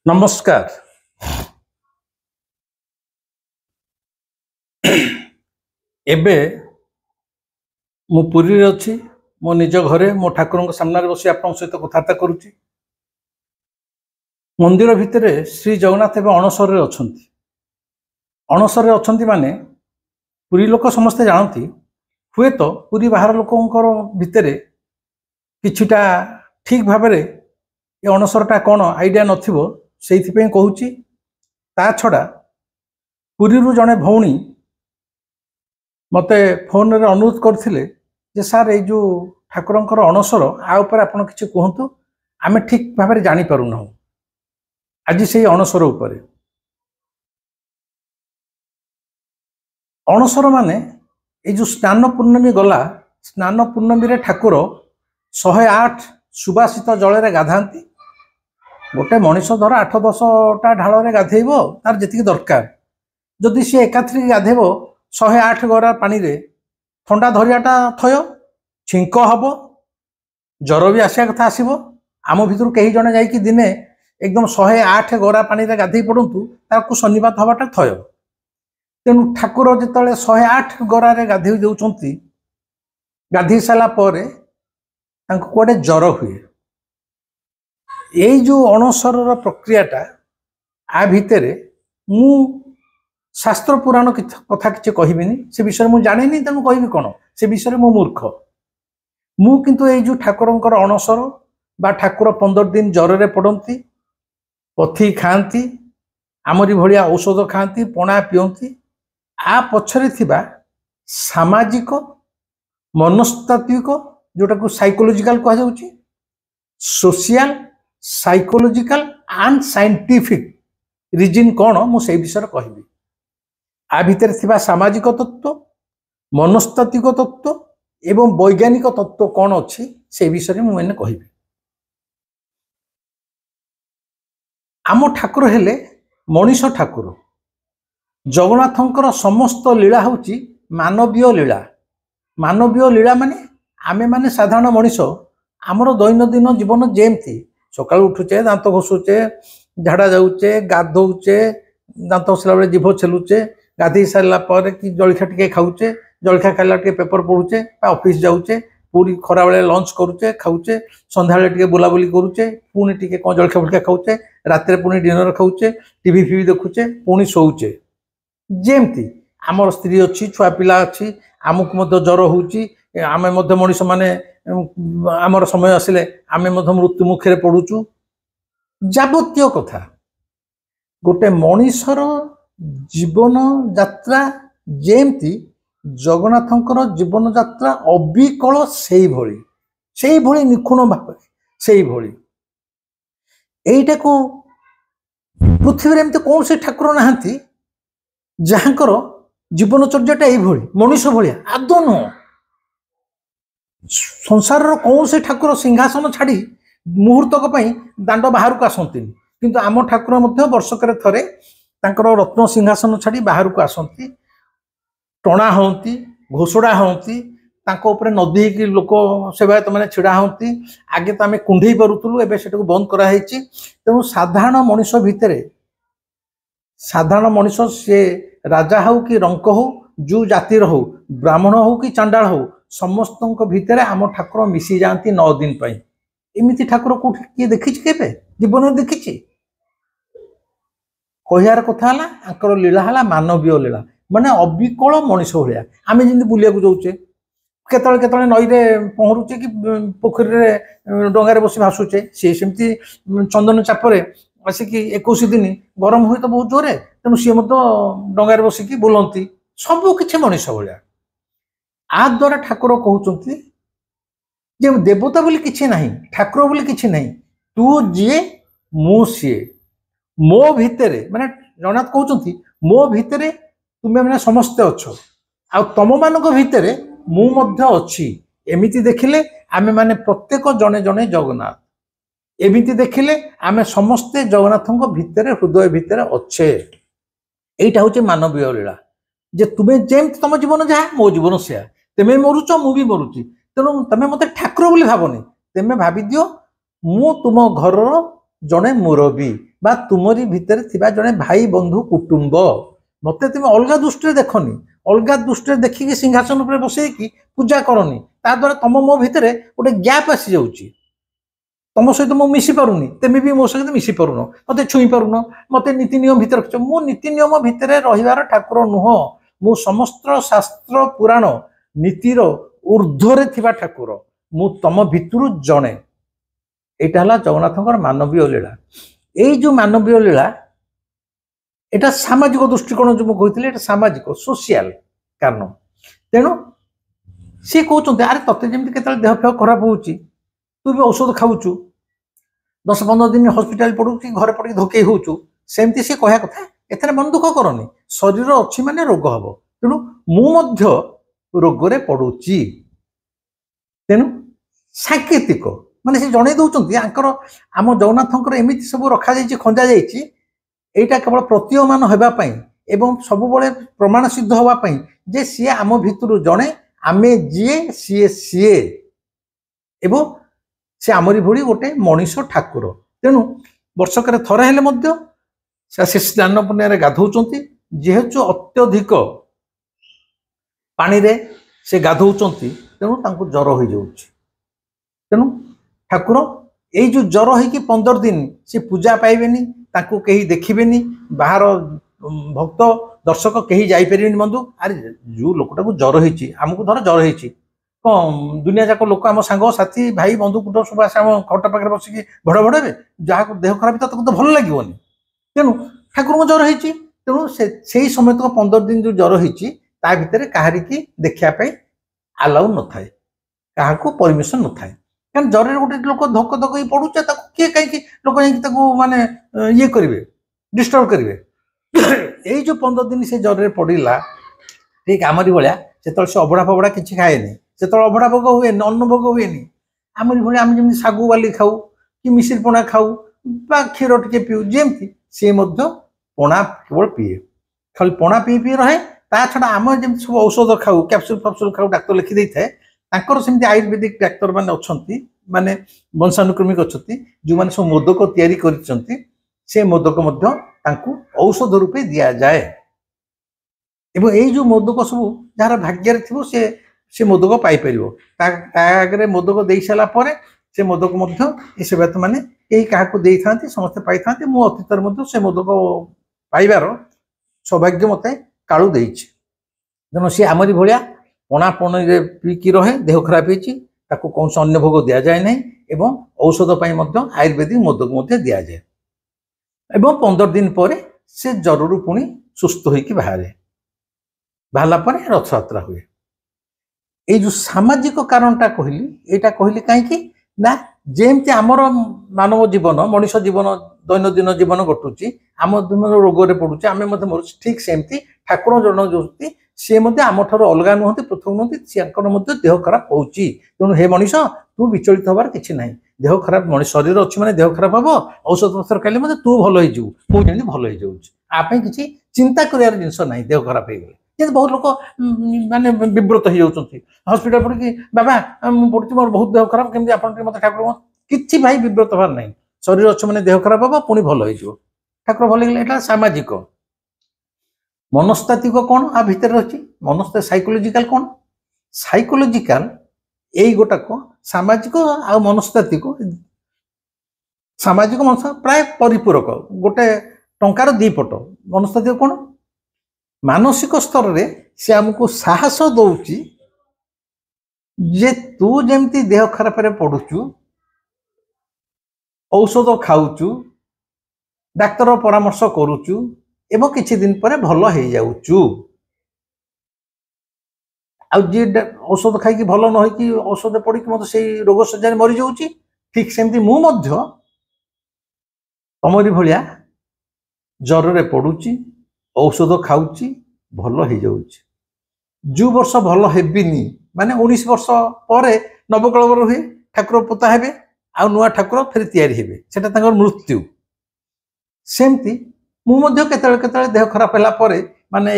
नमस्कार। एबे मु पुरी रे अछि मो निज घरे मो ठाकुर सामने बसी आपन सहित कथबार्ता करुच्ची। मंदिर भितर श्री जगन्नाथ एवं अणसर अछंती। अणसर अछंती माने पुरी लोक समस्ते जानती हुए तो पुरी बाहर लोकंकर भितर किछिटा ठीक भाबरे ये अणसरटा कौन आइडिया नथिबो सेइथिपे कहूची। ता छड़ा पुरी रु जने भौणी मते फोन रे अनुरोध करथिले जे सार ए जो ठाकुरंकर अणसर आ ऊपर आपण किछि कहंतु आमे ठीक भाबरे जानि पारु न। आज से अणसर उपरे अणसर माने ए जो स्नान पूर्णमी गला स्नान पूर्णमी रे ठाकुर 108 सुबासित जल रे गाधांती। गोटे मनीष धर 8-10टा ढाल रे गाधेइबो तार जेतिकी दरकार। जदि सी एकाथरी गाधेबो 108 गरा पानी रे ठंडा धरियाटा थय छिंक हबो जर भी आसिया कथा आसीबो। आम भितर कहीं जने जाई कि दिने एकदम 108 गरा पानी रे गाधेई पड़ंतु ताकू सन्निपात हवाटा थय। तेणु ठाकुर जिते 108 गरा रे गाधेई देउचंती गाधेई साला परे तांको कोडे जर हुए। एई जो अणसर प्रक्रियाटा आ भितरे मु शास्त्र पुराण कथा किसी कहबिनी से विषय मु जानिनी तेणु कहबी कौन से विषय मु मूर्ख। मु किंतु एई जो ठाकुरंकर अणसर बा ठाकुर 15 दिन जर रे पड़ती पथी खाती आमरी भलिया औषध खाती पणा पियंती आ पछरे थिबा सामाजिक मनस्तात्विक जोटा को साइकोलॉजिकल कहा जाउची social psychological and scientific reason कौन मु से विषय कहबी। आ भितर थिबा सामाजिक तत्व मनस्तात्विक तत्व एवं वैज्ञानिक तत्व कौन अच्छी से विषय में मैंने कहबी। आम ठाकुर हेले मनीष ठाकुर जगन्नाथंकर समस्त लीला होची मानवीय लीला। मानवीय लीला माने आमे माने साधारण मनीष आमर दैनंदिन जीवन जेमती सकाळ उठुचे दांत घसुचे झाड़ा जाऊचे गाधौचे दांत घसला बेले जीभ छेलुचे गाधई सारा पर कि जलखिया टिके खाऊचे जलखिया खाला टिके पेपर पढ़ुचे ऑफिस जाऊचे पूरी खरा बेले लंच करुचे खाऊचे संध्या बेले टिके बुलाबुली करुचे पुणी टिके कौन जलखिया फलखिया खाऊचे रात पुणी डिनर खाऊचे टीवी फिवी देखुचे पुणी शोचे। जेमती आमर स्त्री अच्छी छुआ पिला अच्छी आमको मध्य जर होची आमे मध्य मनीष माने आमर समय आसिले आमे मध्य मृत्यु मुखे पड़ुचु। जाबतीय कथा गोटे मनीषर जीवन यात्रा जेमती जगन्नाथंकर जीवन यात्रा अविकल से भली निखुण भाव से भली एटा को पृथ्वी एमती कौन से ठाकुर नहांती जहाँकर जीवनचर्याटा यही मनीष भाया आदौ नुह। संसार कौन से ठाकुर सिंहासन छाड़ी मुहूर्तक दांड बाहर को आसती किंतु आम ठाकुर मध्य वर्षक थरे तांकर रत्न सिंहासन छाड़ी बाहर को आसती टणा होती घोषड़ा होती नदी की लोक सेवायत मैंने छिड़ा होती। आगे तो आम कुंडे पारुलु एवं से बंद कराई। तेणु साधारण मनीष भितर साधारण मनीष सी राजा हो कि रंक हो जो जातिर हो ब्राह्मण हो कि चांडाल हो समस्त भितर आम ठाकुर मिसी जाती 9 दिन पर। एमती ठाकुर कौट किए देखी के जीवन देखी कहार कथा है लीला है मानवीय लीला माने अविकल मनीष भाया आम जमी बुलिया जाऊे केतले केतले नई रे पहरुचे कि पोखरी रे डंगारे बसी भासुचे सी सेमती चंदन चापरे आसिक 21 दिन गरम हुए तो बहुत जोरे तेणु सी डंगारे बसिकी बुलती सबू किसी मनीष भाया। आ द्वारा ठाकुर कहते जे देवता बोली किसी नहीं ठाकुर बोली किसी नहीं तू जीए मु सीए मो भितर माने जगन्नाथ कहते मो भितर तुम्हें मैंने समस्ते अच्छ आ तम मान भितर मु मध्य अच्छी एमिति देखिले आमे माने प्रत्येक जने जने जगन्नाथ एमिति देखिले आमे समस्ते जगन्नाथ भितर हृदय भितर अच्छे। एटा हूँ मानवीय लीला जे तुम्हें जेमती तुम जीवन जहाँ मो जीवन से तुम्हें मरुच मु भी मरुची तेणु तुम्हें मत ठाकुर बोली भावनी तुम्हें भावी दियो मु तुम घर जड़े मुरबी बा तुमरी भितर थिबा जने भाई बंधु कुटुंब मते तुम अलग दृष्टि देखनी अलग दृष्टि देखिकी सिंहासन उपर बसैकी पूजा करनी ता द्वारा तुम मो भितर गोटे गैप आसी जाउची तुम सहित मु मिसी पारुनी तेमे भी मो सहित मिसी पारुन मते छुई पारुन मते नीति नियम भितर रखछ मो नीति नियम भितर रहिवार ठाकुर नुह मु समस्त शास्त्र पुराण नीतिर ऊर्ध्वरे थिबा ठाकुर मु तम भितरु जणे एटा हला जगन्नाथंकर मानवीय लीला एई जो मानवीय लीला एटा सामाजिक दृष्टिकोण जो कहते हैं सामाजिक सोशियाल कारण तेणु सी कहते अरे तत्ते जमी के देह फेह खराब हो तू भी औषध खाऊचु 10-15 दिन हॉस्पिटल पड़ू कि घर पड़ी धोके होचु सेमती सी कहया कथा एथरे मन दुख करनी शरीर अच्छी माने रोग हम तेणु मु रोगरे पड़ुची तेणु सांकेतिक माने से जणे दउचंती आंकर आम जगन्नाथंकर एमिति सब रखा जाइछि खंजा जाइछि एटा केवल प्रतीयमान होबा पई एवं सब बळे प्रमाण सिद्ध होबा पई जे सी आम भितरु जणे आमे जिए सी एवं से आमरी भोड़ी गोटे मनीष ठाकुर तेणु वर्षकर थरे हेले मध्य से स्नान पुण्य गाधौचंती जेहेतु अत्यधिक पानी रे से गाधौचंती तेणु तांको जर हो जाउछि तेणु ठाकुर एई जो जर होइकी 15 दिन से पूजा पाइबेनी तांको कहीं देखिबेनी बाहर भक्त दर्शक कहीं जाई परिबेनी बंधु अरे जो लोकटा को जर होइछि हमको धर जर होइछि कौन दुनिया जाक लोक आम सांग साथी भाई बंधु कुटुंब सब आम खट पाखे बसिकी भड़ भड़े जहाँ देह खराब तो भल लगे तेणु ठाकुर को जर होइछि तेणु से समय तक 15 दिन जो जर होइछि ता भितर कहारी की देखिया आलाउ न थाए क्या परमिशन न थाए कारण जर गोटे लोक धक धक ही पड़ुचे किए कहीं लोक माने ये करेंगे डिस्टर्ब करेंगे यही जो 15 दिन से जर पड़ा ठीक आमरी भाया से अबड़ा फबड़ा किसी खाएनि से अबड़ा भोग हुए अन्न भोग हुए आमरी भाया आम जमी सागु बाली खाऊ कि मिश्री पणा खाऊ क्षीर टे पीऊ जमी सी पणा केवल पीए खाली पणा पी पी रहे ता छड़ा आम जमी सब औषध खाऊ कैप्सूल फैप्सूल खाऊ डाक्तर लिखि दे थाए सेमती आयुर्वेदिक डाक्तर माने अछंती माने वंशानुक्रमिक अछंती जो माने सब मोदक तैयारी करिसंती से मोदक मध्य तांकु औषध रूपे दिया जाए एवं यही जो मोदक सब जार भाग्य थी से मोदक पाइपर आगे मोदक दे सारा पर से मोदक ये सेवायत मैंने यही क्या था समस्ते पाई था मु अतीत से मोदक पाइबार सौभाग्य मत कालू दे तेणु सी आमरी भाया पणा पणी पीकी रहे देह खराब हो कौन से अन्न भोग दि जाए ना एवं औषध आयुर्वेदिक मोदक दि जाए एवं 15 दिन पर से जरूर पुणी सुस्थ होइकी बाहर पर रथ यात्रा हुए ये जो सामाजिक कारणटा कहली कहीं ना जेमती आमर मानव जीवन मनीष जीवन दैनंदिन जीवन घटुची आम रोग पड़ुचे आम मर ठीक सेमती ठाकुर जन जो सी आम ठार अलग नुहति पृथक नुहति देह खराब हो तेणु हे मनीष तू विचलित हबार किसी ना देह खराब मन शरीर अच्छी मैंने देह खराब हम औषध पत्र खाइले तू भल हो मुझे भल हो किसी चिंता कर जिनस ना देह खराब हो गले बहुत लोक माने विव्रत हो जाती हस्पिटाल पड़ी बाबा पड़ी मोर बहुत देह खराब केमती आप मत ठाकुर किसी भाई विव्रत हबार ना शरीर अच्छे मैंने देह खराब हम पुणी भल हो ठाकुर भल गले सामाजिक मनस्तात्विक कौन आ भितर रही मनस्ता साइकोलोजिकल कौन साइकोलोजिकल यही गोटाक सामाजिक आ मनस्तात्विक सामाजिक मनस प्राय परिपूरक गोटे टंकार दीपट मनस्तात्विक कौन मानसिक स्तर रे से आमको साहस दौची जे तू जमती देह खराब पड़ुचु औषध खाऊचु डाक्तर परामर्श करुचु एवं किछि दिन पर भल हो जाऊचु जी औषध खाई भल न होई औषध पड़ी मत से रोग सज्जा मरी जाऊँगी ठीक सेमती मुझे तमरी भाया जर पड़ुची औषध खाऊची भल हो जाऊँगी जो वर्ष भल हेबिनी माने 19 वर्ष पर नवकलवर हुए ठाकुर पोता हेबे आ नुआ ठाकुर फिर तैयारी हेबे सेटा तांकर मृत्यु सेमती मुझे केतले देह खराब है माने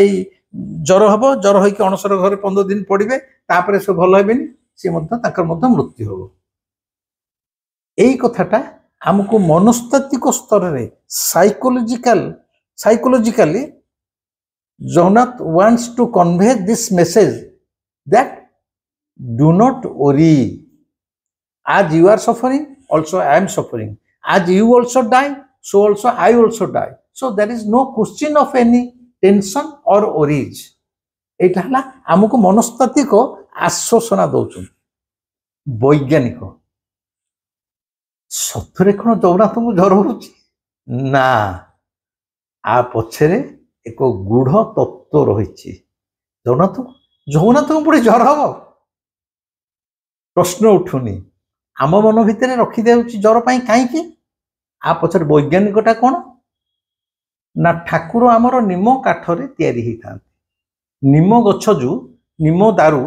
जर हम जर होइक अणसर घर 15 दिन पड़े तापर से भल हेबेनी सी मृत्यु हम यही कथाटा आमको मनस्तात्विक स्तर में Psychologically, Jagannath wants to convey this message that do not worry. As you are suffering, also I am suffering. As you also die, so also I also die. So there is no question of any tension or worries. ଏଇଟା ହେଲା ଆମକୁ ମନସ୍ତାତ୍ତ୍ୱିକ ଆଶ୍ୱାସନା ଦଉଛନ୍ତି ବୈଜ୍ଞାନିକ। ସତରେ କ'ଣ ଜଗନ୍ନାଥଙ୍କୁ ଜ୍ୱର ହଉଛି? ନା, ଆ ପଛରେ ଏକ ଗୂଢ଼ ତତ୍ତ୍ୱ ରହିଛି। ଜଗନ୍ନାଥଙ୍କୁ ପୁଣି ଜ୍ୱର ହବ? ପ୍ରଶ୍ନ ଉଠୁନି। ଆମ ମନ ଭିତରେ ରଖିଦେଉଛି ଜ୍ୱର ପାଇଁ କାହିଁକି? ଆ ପଛରେ ବୈଜ୍ଞାନିକଟା କ'ଣ ନା, ଠାକୁର ଆମର ନିମ କାଠରେ ତିଆରି ହେଇଥାନ୍ତି। ନିମ ଗଛ ଯୋଉ ନିମ ଦାରୁ,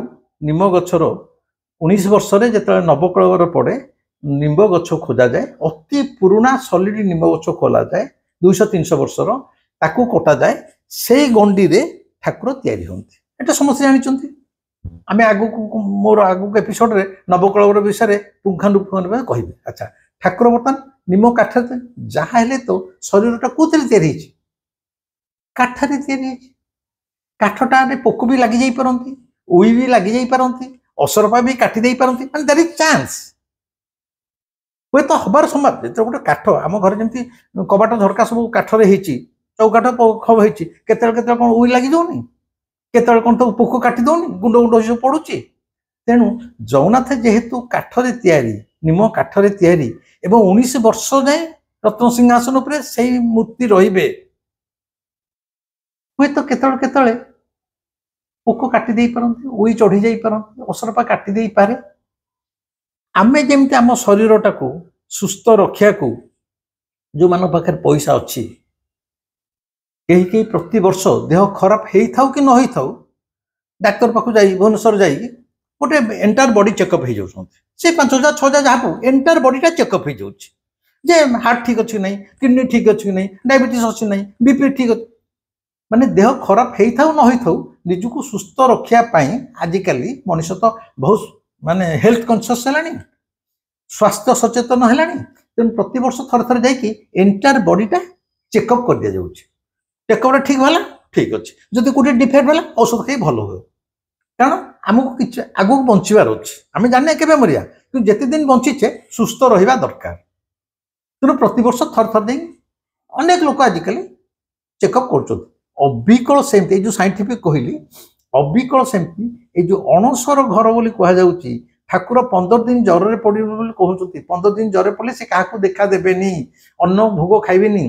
ନିମ ଗଛର 19 ବର୍ଷରେ ଯେତେବେଳେ ନବକଳେବର ପଡ଼େ ନିମ୍ବ ଗଛ ଖୋଜାଯାଏ। ଅତି ପୁରୁଣା ସଲିଡ୍ ନିମ୍ବ ଗଛ ଖୋଲାଯାଏ, 200-300 ବର୍ଷର, ତାକୁ କଟାଯାଏ। ସେଇ ଗଣ୍ଡିରେ ଠାକୁର ତିଆରି ହୁଅନ୍ତି। ଏଟା ସମସ୍ତେ ଜାଣିଛନ୍ତି। ଆମେ ମୋର ଆଗକୁ ଏପିସୋଡରେ ନବକଳେବର ବିଷୟରେ ପୁଙ୍ଖାନୁପୁଙ୍ଖ କହିବେ। ଆଚ୍ଛା, ଠାକୁର ବର୍ତ୍ତମାନ ନିମ କାଠରେ, ଯାହା ହେଲେ ତ ଶରୀରଟା କୋଉଥିରେ ତିଆରି ହେଇଛି? କାଠରେ ତିଆରି ହେଇଛି। କାଠଟାରେ ପୋକ ବି ଲାଗି ଯାଇପାରନ୍ତି, ଉଇ ବି ଲାଗି ଯାଇପାରନ୍ତି, ଅସରପା ବି କାଟି ଦେଇପାରନ୍ତି। ମାନେ ଦେयर ଇଜ ଚାନ୍ସ, ହୁଏତ ହବାର ସମ୍ଭାବନା। ଯେତେବେଳେ ଗୋଟେ କାଠ, ଆମ ଘରେ ଯେମିତି କବାଟ ଝରକା ସବୁ କାଠରେ ହେଇଛି, ଚୌକାଠ ହେଇଛି, କେତେବେଳେ କ'ଣ ଉଇ ଲାଗି ଯାଉନି, କେତେବେଳେ କ'ଣ ତାକୁ ପୋକ କାଟି ଦଉନି, ଗୁଣ୍ଡ ସବୁ ପଡୁଛି। ତେଣୁ ଜଗନ୍ନାଥ ଯେହେତୁ କାଠରେ ତିଆରି, ନିମ କାଠରେ ତିଆରି, ଏବଂ 19 ବର୍ଷ ଯାଏଁ ରତ୍ନ ସିଂହାସନ ଉପରେ ସେଇ ମୂର୍ତ୍ତି ରହିବେ। ହୁଏତ କେତେବେଳେ ପୋକ କାଟି ଦେଇପାରନ୍ତି, ଉଇ ଚଢି ଯାଇପାରନ୍ତି, ଅସରପା କାଟି ଦେଇପାରେ। ଆମେ ଯେମିତି ଆମ ଶରୀରଟାକୁ ସୁସ୍ଥ ରଖିବାକୁ ଯୋଉମାନଙ୍କ ପାଖରେ ପଇସା ଅଛି, କେହି ପ୍ରତିବର୍ଷ ଦେହ ଖରାପ ହେଇଥାଉ କି ନ ହେଇଥାଉ ଡାକ୍ତର ପାଖକୁ ଯାଇ ଭୁବନେଶ୍ୱର ଯାଇକି ଗୋଟେ ଏଣ୍ଟାର ବଡି ଚେକଅପ୍ ହେଇଯାଉଛନ୍ତି। ସେ 5,000 6,000 ଯାହାକୁ ଏଣ୍ଟାର ବଡିଟା ଚେକଅପ୍ ହେଇଯାଉଛି ଯେ ହାର୍ଟ ଠିକ ଅଛି କି ନାହିଁ, କିଡନୀ ଠିକ ଅଛି କି ନାହିଁ, ଡାଇବେଟିସ୍ ଅଛି ନାହିଁ, ବିପି ଠିକ ଅଛି। ମାନେ ଦେହ ଖରାପ ହେଇଥାଉ ନ ହେଇଥାଉ ନିଜକୁ ସୁସ୍ଥ ରଖିବା ପାଇଁ ଆଜିକାଲି ମଣିଷ ତ ବହୁତ ମାନେ ହେଲ୍ଥ କନସିୟସ୍ ହେଲାଣି, ସ୍ୱାସ୍ଥ୍ୟ ସଚେତନ ହେଲାଣି। ତେଣୁ ପ୍ରତିବର୍ଷ ଥରେ ଯାଇକି ଏଣ୍ଟାର ବଡିଟା ଚେକଅପ୍ କରିଦିଆଯାଉଛି। ଚେକଅପ୍ଟା ଠିକ ହେଲା, ଠିକ ଅଛି। ଯଦି କୋଉଠି ଡିଫେକ୍ଟ ହେଲା ଔଷଧ ଖାଇ ଭଲ ହୁଏ। କାରଣ ଆମକୁ କିଛି ଆଗକୁ ବଞ୍ଚିବାର ଅଛି। ଆମେ ଜାଣିନେ କେବେ ମରିବା, କିନ୍ତୁ ଯେତେ ଦିନ ବଞ୍ଚିଛେ ସୁସ୍ଥ ରହିବା ଦରକାର। ତେଣୁ ପ୍ରତିବର୍ଷ ଥରେ ଯାଇ ଅନେକ ଲୋକ ଆଜିକାଲି ଚେକଅପ୍ କରୁଛନ୍ତି। ଅବିକଳ ସେମିତି, ଏଇ ଯୋଉ ସାଇଣ୍ଟିଫିକ କହିଲି, ଅବିକଳ ସେମିତି ଏଇ ଯୋଉ ଅଣସର ଘର ବୋଲି କୁହାଯାଉଛି, ଠାକୁର 15 ଦିନ ଜ୍ୱରରେ ପଡିବେ ବୋଲି କହୁଛନ୍ତି। 15 ଦିନ ଜ୍ୱରରେ ପଡ଼ିଲେ ସେ କାହାକୁ ଦେଖା ଦେବେନି, ଅନ୍ନ ଭୋଗ ଖାଇବେନି।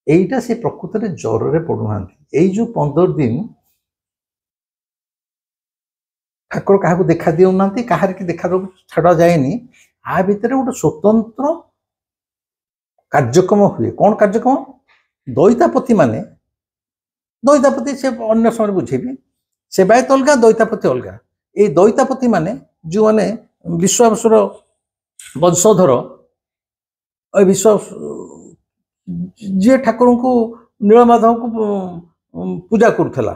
এইটা সে প্রকৃতরে জ্বরের পড়ুনাহান্তি। এই যে 15 দিন ঠাকুর কাহাকে দেখা দিউনাহান্তি, কাহার কি দেখা ছাড়া যায়নি। আ ভিতরে গোটে স্বতন্ত্র কার্যক্রম হুয়ে। কোন কার্যক্রম? দৈতাপতি মানে, দৈতাপতি সে অন্য সময় বুঝেবি, সেবায়ত অলগা, দৈতাপতি অলগা। এই দৈতাপতি মানে যে বিশ্বাবসুর বংশধর, ওই বিশ্ব ଯିଏ ଠାକୁରଙ୍କୁ ନୀଳମାଧବଙ୍କୁ ପୂଜା କରୁଥିଲା,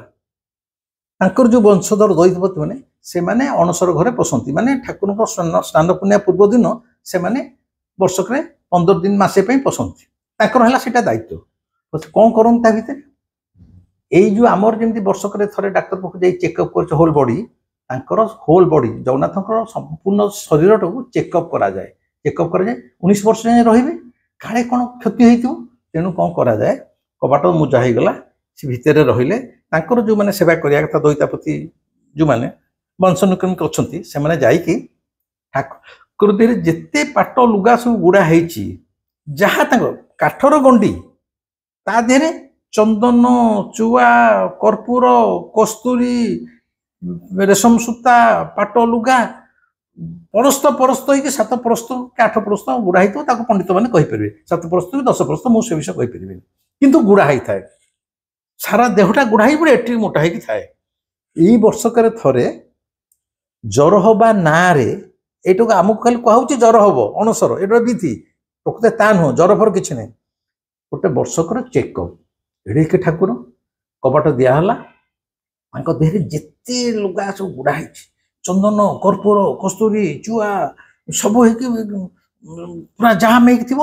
ତାଙ୍କର ଯୋଉ ବଂଶଧର ଦୈତାପତି ମାନେ, ସେମାନେ ଅଣସର ଘରେ ପଶନ୍ତି। ମାନେ ଠାକୁରଙ୍କ ସ୍ନାନ ପୂର୍ଣ୍ଣିମା ପୂର୍ବ ଦିନ ସେମାନେ ବର୍ଷକରେ 15 ଦିନ ମାସେ ପାଇଁ ପଶନ୍ତି। ତାଙ୍କର ହେଲା ସେଇଟା ଦାୟିତ୍ୱ। କ'ଣ କରନ୍ତି ତା ଭିତରେ? ଏଇ ଯୋଉ ଆମର ଯେମିତି ବର୍ଷକରେ ଥରେ ଡାକ୍ତର ପାଖକୁ ଯାଇ ଚେକଅପ୍ କରୁଛେ ହୋଲ୍ ବଡି, ତାଙ୍କର ହୋଲ୍ ବଡି ଜଗନ୍ନାଥଙ୍କର ସମ୍ପୂର୍ଣ୍ଣ ଶରୀରଟାକୁ ଚେକଅପ୍ କରାଯାଏ। ଚେକଅପ୍ କରାଯାଏ 19 ବର୍ଷ ଯାଏଁ ରହିବେ, କାଳେ କ'ଣ କ୍ଷତି ହେଇଥିବ। ତେଣୁ କ'ଣ କରାଯାଏ, କବାଟ ମୁଜା ହେଇଗଲା, ସେ ଭିତରେ ରହିଲେ। ତାଙ୍କର ଯୋଉମାନେ ସେବା କରିବା କଥା ଦୈତାପତି ଯୋଉମାନେ ବଂଶନୁକ୍ରମିକ ଅଛନ୍ତି, ସେମାନେ ଯାଇକି ଠାକୁର ଦେହରେ ଯେତେ ପାଟ ଲୁଗା ସବୁ ଗୁଡା ହେଇଛି, ଯାହା ତାଙ୍କ କାଠର ଗଣ୍ଡି, ତା ଦେହରେ ଚନ୍ଦନ, ଚୁଆ, କର୍ପୂର, କସ୍ତୁରୀ, ରେଶମ ସୂତା, ପାଟ ଲୁଗା ପରସ୍ତ ହେଇକି 7 ପରସ୍ତ କି 8 ପରସ୍ତ ଗୁଡା ହେଇଥିବ। ତାକୁ ପଣ୍ଡିତ ମାନେ କହିପାରିବେ 7 ପରସ୍ତ କି 10 ପରସ୍ତ, ମୁଁ ସେ ବିଷୟ କହିପାରିବିନି। କିନ୍ତୁ ଗୁଡା ହେଇଥାଏ, ସାରା ଦେହଟା ଗୁଡା ହେଇ ପଡେ, ଏଠି ମୋଟା ହେଇକି ଥାଏ। ଏଇ ବର୍ଷକରେ ଥରେ ଜ୍ୱର ହବା ନାଁରେ, ଏଇଟାକୁ ଆମକୁ ଖାଲି କୁହାଉଛି ଜ୍ୱର ହବ, ଅଣସର, ଏଇଟା ବିଧି। ପ୍ରକୃତ ତା ନୁହଁ, ଜ୍ୱର ଫର କିଛି ନାହିଁ। ଗୋଟେ ବର୍ଷକର ଚେକଅପ୍। ଏଡିକି ଠାକୁର କବାଟ ଦିଆହେଲା, ତାଙ୍କ ଦେହରେ ଯେତେ ଲୁଗା ସବୁ ଗୁଡା ହେଇଛି, ଚନ୍ଦନ, କର୍ପୂର, କସ୍ତୁରୀ, ଚୁଆ ସବୁ ହେଇକି ପୁରା ଜାମ୍ ହେଇକି ଥିବ।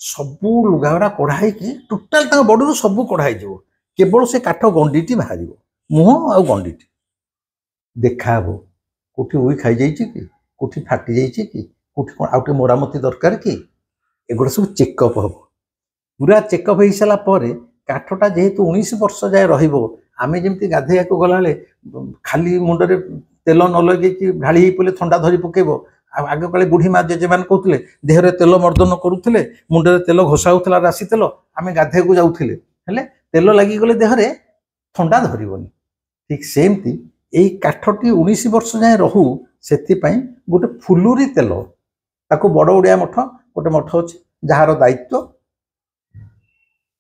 ସବୁ ଲୁଗାଗୁଡ଼ା କଢ଼ା ହେଇକି ଟୋଟାଲ ତାଙ୍କ ବଡ଼ିରୁ ସବୁ କଢ଼ା ହେଇଯିବ, କେବଳ ସେ କାଠ ଗଣ୍ଡିଟି ବାହାରିବ, ମୁହଁ ଆଉ ଗଣ୍ଡିଟି ଦେଖାହବ। କୋଉଠି ଉଇ ଖାଇଯାଇଛି କି, କୋଉଠି ଫାଟି ଯାଇଛି କି, କୋଉଠି କ'ଣ ଆଉ ଟିକେ ମରାମତି ଦରକାର କି, ଏଗୁଡ଼ା ସବୁ ଚେକଅପ୍ ହବ। ପୁରା ଚେକଅପ୍ ହେଇସାରିଲା ପରେ କାଠଟା ଯେହେତୁ 19 ବର୍ଷ ଯାଏ ରହିବ, ଆମେ ଯେମିତି ଗାଧୋଇବାକୁ ଗଲାବେଳେ ଖାଲି ମୁଣ୍ଡରେ ତେଲ ନ ଲଗେଇକି ଢାଳି ହେଇ ପଡ଼ିଲେ ଥଣ୍ଡା ଧରି ପକେଇବ। ଆଉ ଆଗକାଳେ ବୁଢ଼ୀ ମା ଜେଜେମାନେ କହୁଥିଲେ ଦେହରେ ତେଲ ମର୍ଦ୍ଦନ କରୁଥିଲେ, ମୁଣ୍ଡରେ ତେଲ ଘଷା ହଉଥିଲା, ରାଶି ତେଲ, ଆମେ ଗାଧୋଇବାକୁ ଯାଉଥିଲେ, ହେଲେ ତେଲ ଲାଗିଗଲେ ଦେହରେ ଥଣ୍ଡା ଧରିବନି। ଠିକ୍ ସେମିତି ଏଇ କାଠଟି 19 ବର୍ଷ ଯାଏ ରହୁ, ସେଥିପାଇଁ ଗୋଟେ ଫୁଲୁରି ତେଲ, ତାକୁ ବଡ଼ ଓଡ଼ିଆ ମଠ ଗୋଟେ ମଠ ଅଛି ଯାହାର ଦାୟିତ୍ୱ,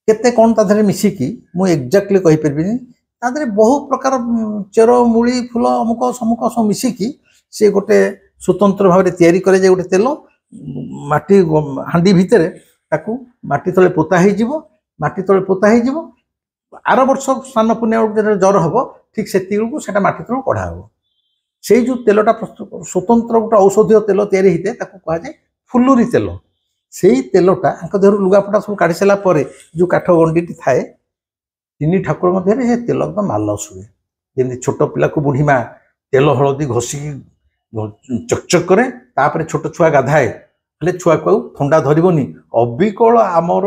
କେତେ କ'ଣ ତା ଦେହରେ ମିଶିକି ମୁଁ ଏକ୍ଜାକ୍ଟଲି କହିପାରିବିନି, ତା ଦେହରେ ବହୁ ପ୍ରକାର ଚେର ମୂଳି ଫୁଲ ଅମୁକ ସମୁକ ସବୁ ମିଶିକି ସେ ଗୋଟେ ସ୍ୱତନ୍ତ୍ର ଭାବରେ ତିଆରି କରାଯାଏ ଗୋଟେ ତେଲ। ମାଟି ହାଣ୍ଡି ଭିତରେ ତାକୁ ମାଟି ତଳେ ପୋତା ହେଇଯିବ, ମାଟି ତଳେ ପୋତା ହେଇଯିବ। ଆର ବର୍ଷ ସ୍ନାନ ପୂର୍ଣ୍ଣିମା ବେଳକୁ ଯେତେବେଳେ ଜ୍ୱର ହେବ, ଠିକ୍ ସେତିକି ସେଟା ମାଟି ତଳୁ କଢ଼ା ହେବ। ସେଇ ଯେଉଁ ତେଲଟା ପ୍ରସ୍ତୁତ ସ୍ୱତନ୍ତ୍ର ଗୋଟେ ଔଷଧୀୟ ତେଲ ତିଆରି ହେଇଥାଏ, ତାକୁ କୁହାଯାଏ ଫୁଲୁରି ତେଲ। ସେଇ ତେଲଟା ଆଙ୍କ ଦେହରୁ ଲୁଗାପଟା ସବୁ କାଢ଼ି ସାରିଲା ପରେ ଯେଉଁ କାଠ ଗଣ୍ଡିଟି ଥାଏ, ତିନି ଠାକୁର ମଧ୍ୟରେ ସେ ତେଲ ଏକଦମ ମାଲସ ହୁଏ। ଯେମିତି ଛୋଟ ପିଲାକୁ ବୁଢ଼ୀ ମା ତେଲ ହଳଦୀ ଘଷିକି ଚକଚକ କରେ, ତାପରେ ଛୋଟ ଛୁଆ ଗାଧାଏ, ହେଲେ ଛୁଆକୁ ଆଉ ଥଣ୍ଡା ଧରିବନି। ଅବିକଳ ଆମର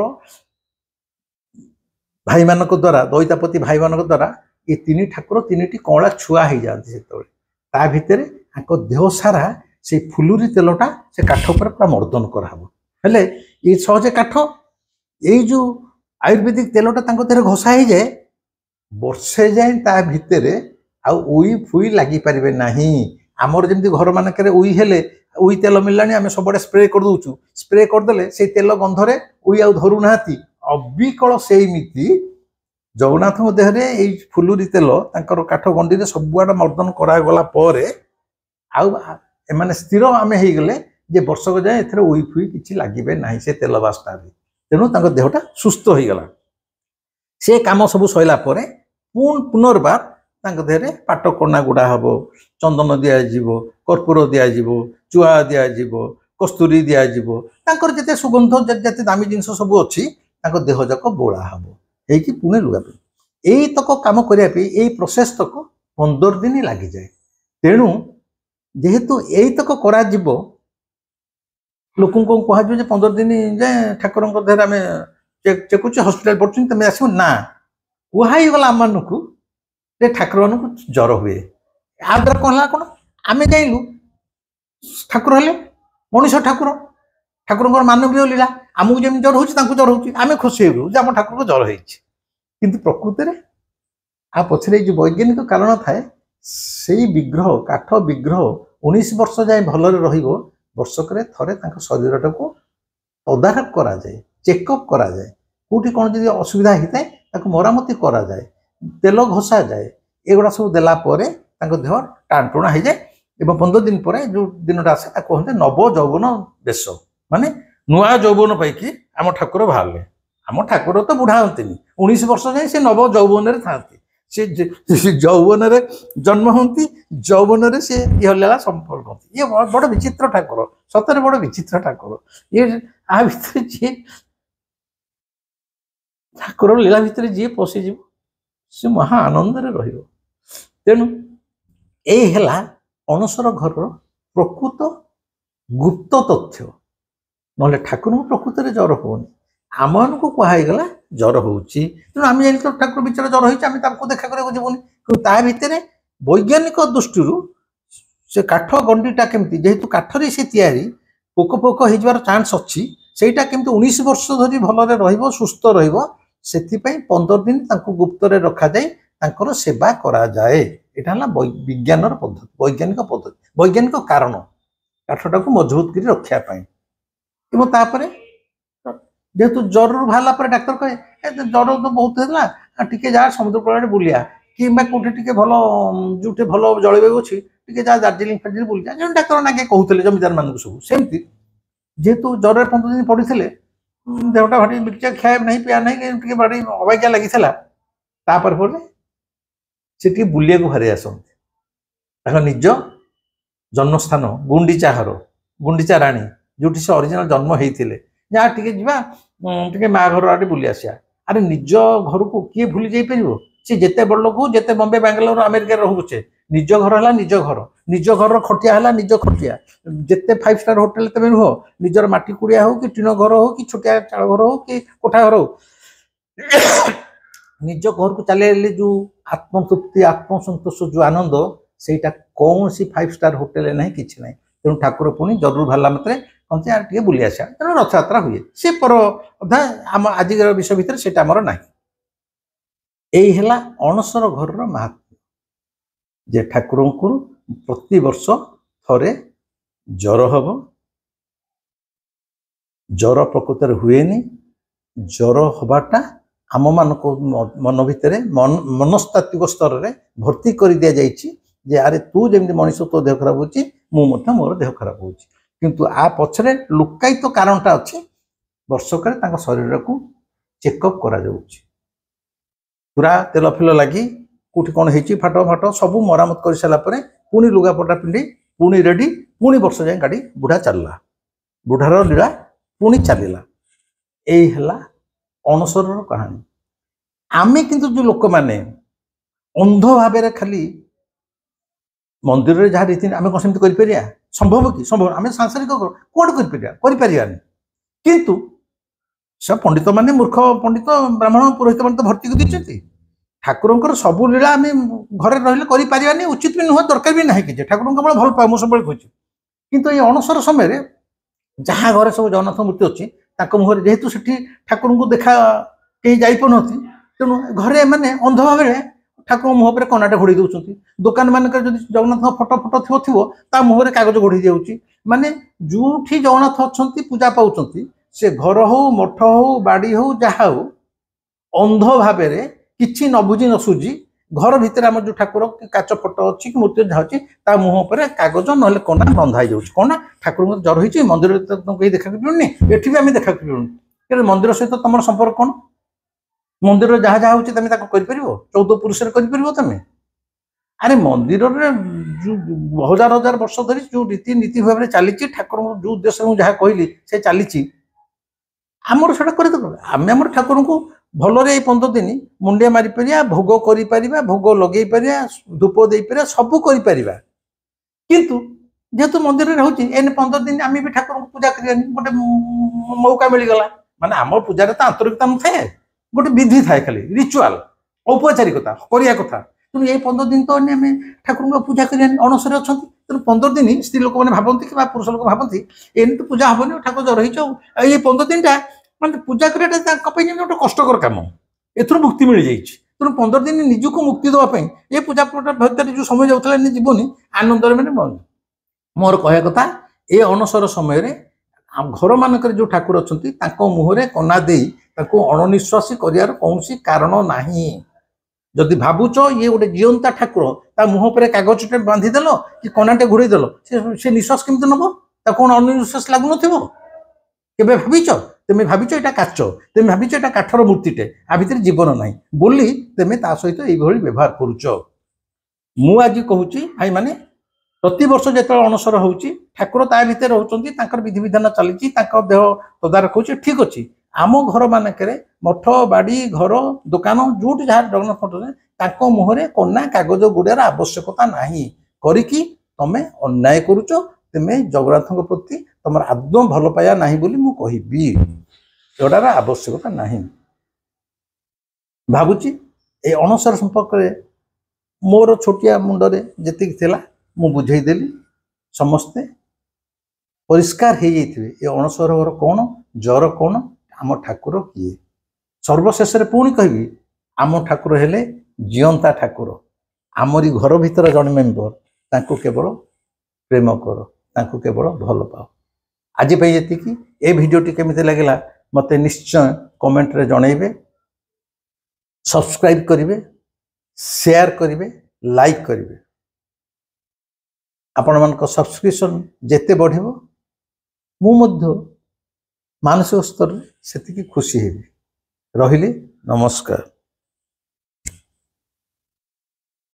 ଭାଇମାନଙ୍କ ଦ୍ୱାରା, ଦଇତାପତି ଭାଇମାନଙ୍କ ଦ୍ୱାରା ଏ ତିନି ଠାକୁର ତିନିଟି କଅଁଳା ଛୁଆ ହେଇଯାଆନ୍ତି। ସେତେବେଳେ ତା ଭିତରେ ତାଙ୍କ ଦେହ ସାରା ସେଇ ଫୁଲୁରି ତେଲଟା ସେ କାଠ ଉପରେ ପୁରା ମର୍ଦ୍ଦନ କରାହବ। ହେଲେ ଏ ସହଜେ କାଠ, ଏଇ ଯେଉଁ ଆୟୁର୍ବେଦିକ ତେଲଟା ତାଙ୍କ ଦେହରେ ଘଷା ହେଇଯାଏ, ବର୍ଷେ ଯାଏଁ ତା ଭିତରେ ଆଉ ଉଇ ଫୁଇ ଲାଗିପାରିବେ ନାହିଁ। ଆମର ଯେମିତି ଘରମାନଙ୍କରେ ଉଇ ହେଲେ ଉଇ ତେଲ ମିଳିଲାଣି, ଆମେ ସବୁଆଡ଼େ ସ୍ପ୍ରେ କରିଦେଉଛୁ, ସ୍ପ୍ରେ କରିଦେଲେ ସେଇ ତେଲ ଗନ୍ଧରେ ଉଇ ଆଉ ଧରୁନାହାନ୍ତି। ଅବିକଳ ସେଇମିତି ଜଗନ୍ନାଥଙ୍କ ଦେହରେ ଏଇ ଫୁଲୁରି ତେଲ ତାଙ୍କର କାଠ ଗଣ୍ଡିରେ ସବୁଆଡ଼େ ମର୍ଦ୍ଦନ କରାଗଲା ପରେ ଆଉ ଏମାନେ ସ୍ଥିର ଆମେ ହେଇଗଲେ ଯେ ବର୍ଷକ ଯାଏ ଏଥିରେ ଉଇ ଫୁଇ କିଛି ଲାଗିବେ ନାହିଁ ସେ ତେଲ ବାସ୍ନାରେ। ତେଣୁ ତାଙ୍କ ଦେହଟା ସୁସ୍ଥ ହେଇଗଲା। ସେ କାମ ସବୁ ସରିଲା ପରେ ପୁନର୍ବାର ତାଙ୍କ ଦେହରେ ପାଟକନା ଗୁଡ଼ା ହବ, ଚନ୍ଦନ ଦିଆଯିବ, କର୍ପୂର ଦିଆଯିବ, ଚୁଆ ଦିଆଯିବ, କସ୍ତୁରୀ ଦିଆଯିବ, ତାଙ୍କର ଯେତେ ସୁଗନ୍ଧ ଯେତେ ଦାମୀ ଜିନିଷ ସବୁ ଅଛି ତାଙ୍କ ଦେହ ଯାକ ବୋଳା ହବ, ହେଇକି ପୁଣି ଲୁଗା ପିନ୍ଧିବ। ଏଇତକ କାମ କରିବା ପାଇଁ ଏଇ ପ୍ରୋସେସ୍ ତକ 15 ଦିନ ଲାଗିଯାଏ। ତେଣୁ ଯେହେତୁ ଏଇତକ କରାଯିବ, ଲୋକଙ୍କୁ କୁହାଯିବ ଯେ 15 ଦିନ ଯାଏ ଠାକୁରଙ୍କ ଦେହରେ ଆମେ ଚେକୁଛୁ, ହସ୍ପିଟାଲ ପଡ଼ୁଛନ୍ତି, ତମେ ଆସିବ ନା, କୁହାଇଗଲା ଆମମାନଙ୍କୁ ଯେ ଠାକୁରମାନଙ୍କୁ ଜ୍ୱର ହୁଏ। ଆ ଦ୍ୱାରା କ'ଣ ହେଲା, କ'ଣ ଆମେ ଯାଇଲୁ ଠାକୁର ହେଲେ ମଣିଷ ଠାକୁର, ଠାକୁରଙ୍କର ମାନବୀୟ ଲୀଳା, ଆମକୁ ଯେମିତି ଜ୍ୱର ହେଉଛି ତାଙ୍କୁ ଜ୍ୱର ହେଉଛି, ଆମେ ଖୁସି ହେବୁ ଯେ ଆମ ଠାକୁରଙ୍କୁ ଜ୍ୱର ହେଇଛି। କିନ୍ତୁ ପ୍ରକୃତରେ ଆ ପଛରେ ଏଇ ଯେଉଁ ବୈଜ୍ଞାନିକ କାରଣ ଥାଏ, ସେଇ ବିଗ୍ରହ, କାଠ ବିଗ୍ରହ 19 ବର୍ଷ ଯାଏ ଭଲରେ ରହିବ। ବର୍ଷକରେ ଥରେ ତାଙ୍କ ଶରୀରଟାକୁ ତଦାରଖ କରାଯାଏ, ଚେକଅପ୍ କରାଯାଏ, କେଉଁଠି କ'ଣ ଯଦି ଅସୁବିଧା ହେଇଥାଏ ତାକୁ ମରାମତି କରାଯାଏ, ତେଲ ଘଷାଯାଏ। ଏଗୁଡ଼ା ସବୁ ଦେଲା ପରେ ତାଙ୍କ ଦେହ ଟାଣଟୁଣା ହେଇଯାଏ ଏବଂ 15 ଦିନ ପରେ ଯେଉଁ ଦିନଟା ଆସେ ତାକୁ କୁହନ୍ତି ନବ ଯୌବନ ବେଶ, ମାନେ ନୂଆ ଯୌବନ ପାଇକି ଆମ ଠାକୁର ବାହାରିଲେ। ଆମ ଠାକୁର ତ ବୁଢ଼ା ହୁଅନ୍ତିନି, 19 ବର୍ଷ ଯାଏ ସେ ନବ ଯୌବନରେ ଥାଆନ୍ତି। ସେ ଯୌବନରେ ଜନ୍ମ ହୁଅନ୍ତି, ଯୌବନରେ ସେ ଇହଲୀଳା ସମ୍ପର୍କ ହୁଅନ୍ତି। ଇଏ ବଡ଼ ବିଚିତ୍ର ଠାକୁର, ସତରେ ବଡ଼ ବିଚିତ୍ର ଠାକୁର। ଇଏ ଆ ଭିତରେ ଯିଏ ଠାକୁର ଲୀଳା ଭିତରେ ଯିଏ ପଶିଯିବ ସେ ମହା ଆନନ୍ଦରେ ରହିବ। ତେଣୁ ଏଇ ହେଲା ଅଣସର ଘରର ପ୍ରକୃତ ଗୁପ୍ତ ତଥ୍ୟ। ନହେଲେ ଠାକୁରଙ୍କୁ ପ୍ରକୃତରେ ଜ୍ୱର ହେଉନି, ଆମମାନଙ୍କୁ କୁହାହେଇଗଲା ଜ୍ୱର ହେଉଛି, ତେଣୁ ଆମେ ଜାଣିଛୁ ଠାକୁର ବିଚାର ଜ୍ୱର ହେଇଛି, ଆମେ ତାଙ୍କୁ ଦେଖା କରିବାକୁ ଯିବୁନି। କିନ୍ତୁ ତା ଭିତରେ ବୈଜ୍ଞାନିକ ଦୃଷ୍ଟିରୁ ସେ କାଠ ଗଣ୍ଡିଟା କେମିତି, ଯେହେତୁ କାଠରେ ସେ ତିଆରି, ପୋକ ଫୋକ ହେଇଯିବାର ଚାନ୍ସ ଅଛି, ସେଇଟା କେମିତି 19 ବର୍ଷ ଧରି ଭଲରେ ରହିବ, ସୁସ୍ଥ ରହିବ, ସେଥିପାଇଁ 15 ଦିନ ତାଙ୍କୁ ଗୁପ୍ତରେ ରଖାଯାଇ ତାଙ୍କର ସେବା କରାଯାଏ। ଏଇଟା ହେଲା ବିଜ୍ଞାନର ପଦ୍ଧତି, ବୈଜ୍ଞାନିକ ପଦ୍ଧତି, ବୈଜ୍ଞାନିକ କାରଣ କାଠଟାକୁ ମଜବୁତ କରି ରଖିବା ପାଇଁ। ଏବଂ ତାପରେ ଯେହେତୁ ଜ୍ୱରରୁ ବାହାରିଲା ପରେ ଡାକ୍ତର କହେ ଜ୍ୱର ତ ବହୁତ ହେଲା, ଟିକେ ଯାହା ସମୁଦ୍ର କୂଳରେ ବୁଲିବା, କିମ୍ବା କୋଉଠି ଟିକେ ଭଲ ଯୋଉଠି ଭଲ ଜଳବାୟୁ ଅଛି ଟିକେ ଯାହା ଦାର୍ଜିଲିଂ ଫାର୍ଜିଲିଂ ବୁଲିଯା, ଯେମିତି ଡାକ୍ତର ନାକେ କହୁଥିଲେ ଜମିଦାର ମାନଙ୍କୁ ସବୁ। ସେମିତି ଯେହେତୁ ଜ୍ୱରରେ 15 ଦିନ ପଡ଼ିଥିଲେ, ଦେହଟା ଭାରି ବିକିଚା, ଖାଇବା ନାହିଁ ପିଇବା ନାହିଁ, ଟିକେ ଭାରି ଅବାଗିଆ ଲାଗିଥିଲା। ତାପରେ ପରେ ସେ ଟିକେ ବୁଲିବାକୁ ଭାରି ଆସନ୍ତି, ତାଙ୍କ ନିଜ ଜନ୍ମସ୍ଥାନ ଗୁଣ୍ଡିଚା ଘର, ଗୁଣ୍ଡିଚା ରାଣୀ, ଯୋଉଠି ସେ ଅରିଜିନାଲ ଜନ୍ମ ହେଇଥିଲେ, जा टिके जीवा टिके माँ घर आड़े बुली आसिया अरे निज घर को किए भूली जाई परिबो सी जेते बड़ लोक जेते बॉम्बे बेंगलोर अमेरिका रहूचे निज घर है निज घर खटिया है निज खटिया जिते 5 स्टार होटेल तमें रुह निजर माटी कुड़िया हो कि टीन घर हो कि छोटिया चाल घर हो कि कोठा घर हो निज घर को चले जो आत्मतृप्ति आत्मसंतोष जो आनंद सेटा कौन सी 5 स्टार होटेल ना कि ना तेणु ठाकुर पुणी जरूर बाहर मत कहते यार टे बुली आसा तेणु रथयात्रा हुए सी पर अधा आम आज विषय भितर से आमर ना यही है अणसर घर महात्म्य जे ठाकुर को प्रति वर्ष थरे जर हम जर प्रकृत हुए जर हवाटा आम मान मन भितर मनस्तात्विक स्तर में भर्ती कर दि जाइए जे अरे तू जमी मनीष तो देह खराब हो मोर देह खराब हो किंतु आ पछरे लुकायित कारणटा अच्छे वर्षक शरीर को चेकअप करा पूरा तेल फिल लगी कौटी कौन हो फाट फाट सब मरामत कर सारापर पुणी लुगापटा पिंधि पुणी रेडी पुणी वर्ष जाए गाड़ी बुढ़ा चलला बुढ़ार लीला पुणी चलला यही है अणसर कहानी आमे किंतु जो लोक मैंने अंध भाव खाली मंदिर में जहाँ रीति आम कौन सेमती कर संभव कि संभव आम सांसारिक कौन कर किंतु सब पंडित माने मूर्ख पंडित ब्राह्मण पुरोहित मान तो भर्ती कर दी ठाकुर सबू लीला आम घरे रही उचित भी नुह दरकार भी ना कि ठाकुर केवल भल पाए मुझे सब कहूँ किंतु ये अणसर समय जहाँ घरे सब जगन्नाथ मूर्ति अच्छी मुहर जेहेतु से ठाकुर को देखा कहीं जापन तेणु घरे मैंने अंध भाव ठाकुर मुह पर कनाटे घोड़ी दौरान दुकान मानक जगन्नाथ फटो फटो थो मुहर कागज घोड़ी जाऊँगी माने जो जगन्नाथ अच्छा पूजा पाँच से घर हो मठ हो बाड़ी हो जहा हो अंध भाव किसी न बुझी न सुझी घर भितर आम जो ठाकुर काच फटो अच्छी मूर्ति जहाँ अच्छी मुह पर कागज ना कना बंधा कौन ठाकुर जर हो मंदिर कहीं देखा मिलूनी एटी भी आम देखा मिलूनी मंदिर सहित तुम संपर्क कौन मंदिर जहाँ जहाँ हो तुम कर 14 पुरुष तुम अरे मंदिर जो हजार हजार वर्ष धरी जो रीति नीति भाव में चली ठाकुर जो उद्देश्य मुझे जहाँ कहली से चली आमर से आम आम ठाकुर को भलरे 15 दिन मुंडिया मारी पारिया भोग कर भोग लगे पारिया धूप दे पारिया सब कर किंतु जेहेतु मंदिर में रोचे एन 15 दिन आम भी ठाकुर को पूजा कर गोटे मौका मिलगला माने आम पूजार तो आंतरिकता न थाए गोटे विधि थाए खाली रिचुआल औपचारिकता करिया कथा तेणु ये 15 दिन तो आम ठाकुर को पूजा कर अणसर अच्छा तेणु 15 दिन स्त्री लोक मैंने भावती कि पुरुष लोक भावती एन तो पूजा हेनी ठाकुर जर रही 15 दिन टा माने पूजा कराटा गोटे कष्टकर कम एथुर मुक्ति मिल जाइए तेणु 15 दिन निजक मुक्ति देवाई ये पूजा भितर जो समय जाऊला जीवन आनंद मैंने मोर कह कथा ये अणसर समय घर मानक जो ठाकुर अच्छा मुहरे कना दे अणनिश्वासी कर कौन कारण ना जदि भावुच ये गोटे जीवंता ठाकुर ता मुह पर कागजटे बांधिदेल कि कनाटे घोड़ेदेल से निश्वास केमती नब कौन अनिश्वास लगुन केबे भाविच तुम भाविच यहाँ काच तुम भाविच यहाँ काठर मूर्तिटे आ भितर जीवन ना बोली तुम ता सहित ये व्यवहार करुच आज कहूँ भाई माने प्रति वर्ष जो अणसर हो ठाकुर ता भितर रोचे विधि विधान चली देह तदारख हो ठीक अच्छे आम घर मानक मठ बाड़ी घर दुकान जो जहाँ जगन्नाथ मठ मुहरे कना कागज गुड़ार आवश्यकता ना करिकी तमें अन्याय करुच तुम्हें जगन्नाथ प्रति तुम आदौ भल पाया ना बोली मु कहबी एटार आवश्यकता ना भावुची ये अणसर संपर्क में मोर छोटिया मुंडरे जी मु बुझेदेली समस्ते परिष्कार हो जाइए ये अणसर कौन जर कौन आम ठाकुर किए सर्वशेष पुणी कहबी आम ठाकुर हेले जीवंता ठाकुर आमरी घर भितर जन मेम्बर तांको केवल प्रेम कर तांको केवल भल पाओ आज ये ए भिडियोटी केमिति लगिला मते निश्चय कमेंट रे जणैबे सब्सक्राइब करिवे शेयर करिवे लाइक करिवे आपण मानक सब्सक्रिप्शन जेते बढ़िबो मु मध्य मानसिक स्तर से खुशी हेबी रहिले नमस्कार।